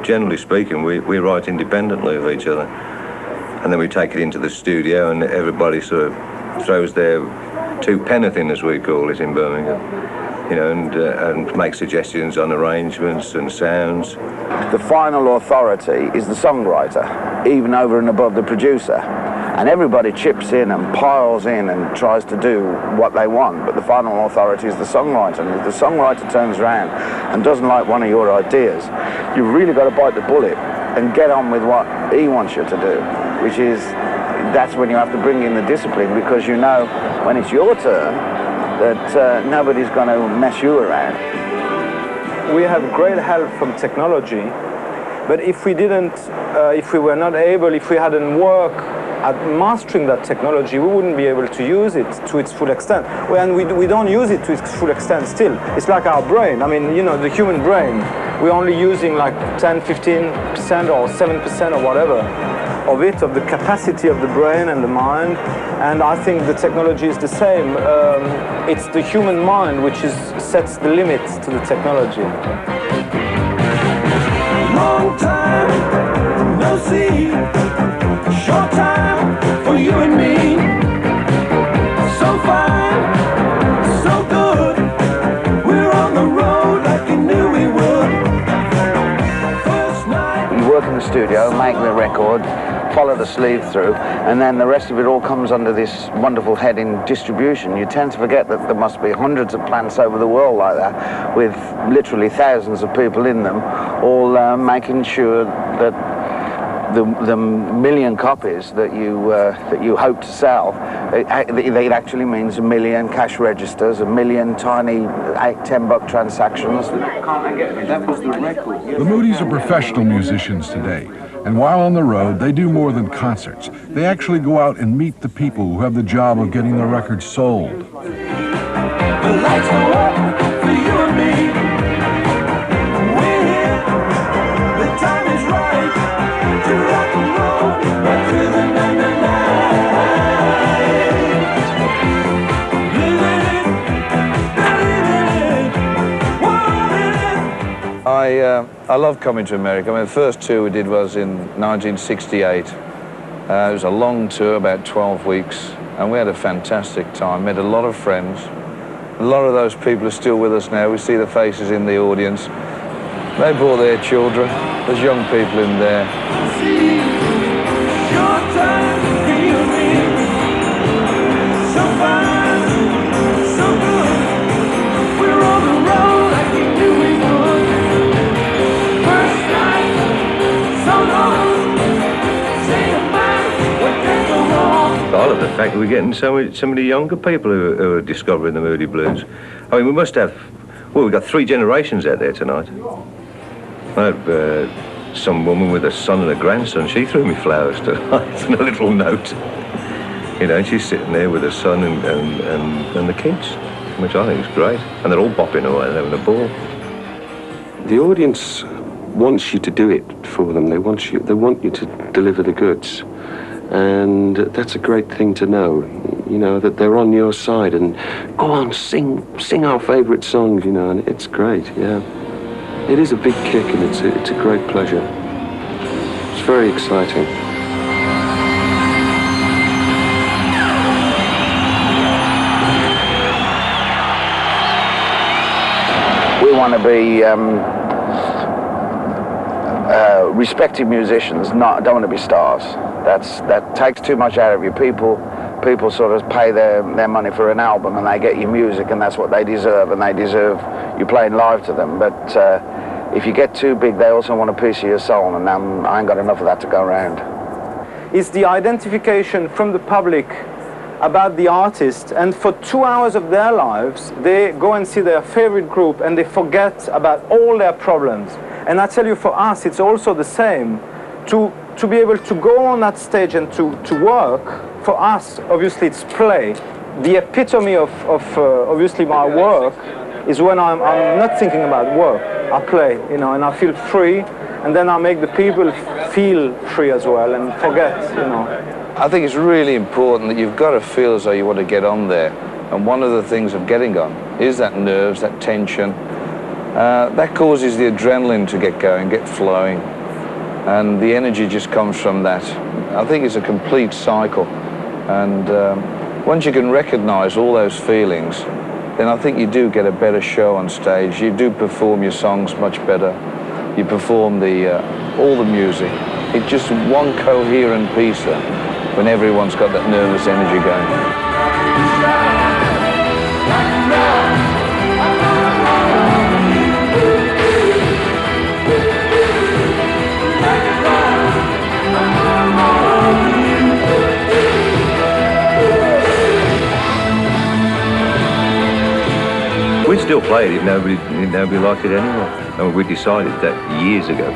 generally speaking, we write independently of each other. And then we take it into the studio and everybody sort of throws their two penneth in, as we call it in Birmingham, you know, and make suggestions on arrangements and sounds. The final authority is the songwriter, even over and above the producer. And everybody chips in and piles in and tries to do what they want, but the final authority is the songwriter. And if the songwriter turns around and doesn't like one of your ideas, you've really got to bite the bullet and get on with what he wants you to do, which is, that's when you have to bring in the discipline, because you know when it's your turn that nobody's going to mess you around. We have great help from technology, but if we didn't, if we were not able, if we hadn't worked at mastering that technology, we wouldn't be able to use it to its full extent. And we don't use it to its full extent still. It's like our brain. I mean, you know, the human brain, we're only using like 10, 15% or 7% or whatever of it, of the capacity of the brain and the mind. And I think the technology is the same. It's the human mind which sets the limits to the technology. Long time no see, short time for you and me. So fine, so good, we're on the road like you knew we would. First night. You work in the studio, make the record, follow the sleeve through, and then the rest of it all comes under this wonderful head in distribution. You tend to forget that there must be hundreds of plants over the world like that, with literally thousands of people in them, all making sure that the million copies that you hope to sell, it actually means 1 million cash registers, 1 million tiny $8-10 transactions. That was the record. The Moodys are professional musicians today, and while on the road, they do more than concerts. They actually go out and meet the people who have the job of getting the records sold. The lights go up for you and me. We're here, the time is right to rock and roll right through the night. Living it, wanting it. I love coming to America. I mean, the first tour we did was in 1968. It was a long tour, about 12 weeks, and we had a fantastic time. Met a lot of friends. A lot of those people are still with us now. We see the faces in the audience. They brought their children. There's young people in there. I love the fact that we're getting so many younger people who are discovering the Moody Blues. I mean, we must have, well, we've got 3 generations out there tonight. I had some woman with a son and a grandson. She threw me flowers tonight and a little note. You know, she's sitting there with her son and the kids, which I think is great. And they're all bopping away and having a ball. The audience wants you to do it for them. They want you to deliver the goods. And that's a great thing to know, you know, that they're on your side and go on, sing our favourite songs, you know, and it's great, yeah. It is a big kick and it's a great pleasure. It's very exciting. We want to be respected musicians, don't want to be stars. That takes too much out of you. People sort of pay their money for an album and they get your music and that's what they deserve, and they deserve you playing live to them. But if you get too big, they also want a piece of your soul, and I ain't got enough of that to go around. It's the identification from the public about the artist, and for 2 hours of their lives, they go and see their favorite group and they forget about all their problems. And I tell you, for us, it's also the same. To be able to go on that stage and to work, for us, obviously it's play. The epitome of obviously my work is when I'm not thinking about work. I play, you know, and I feel free, and then I make the people feel free as well and forget, you know. I think it's really important that you've got to feel as though you want to get on there. And one of the things of getting on is that nerves, that tension. that causes the adrenaline to get going, get flowing, and the energy just comes from that. I think it's a complete cycle, and once you can recognize all those feelings, then I think you do get a better show on stage. You do perform your songs much better. You perform all the music. It's just one coherent piece when everyone's got that nervous energy going. We'd still play it if nobody liked it anyway. I mean, we decided that years ago.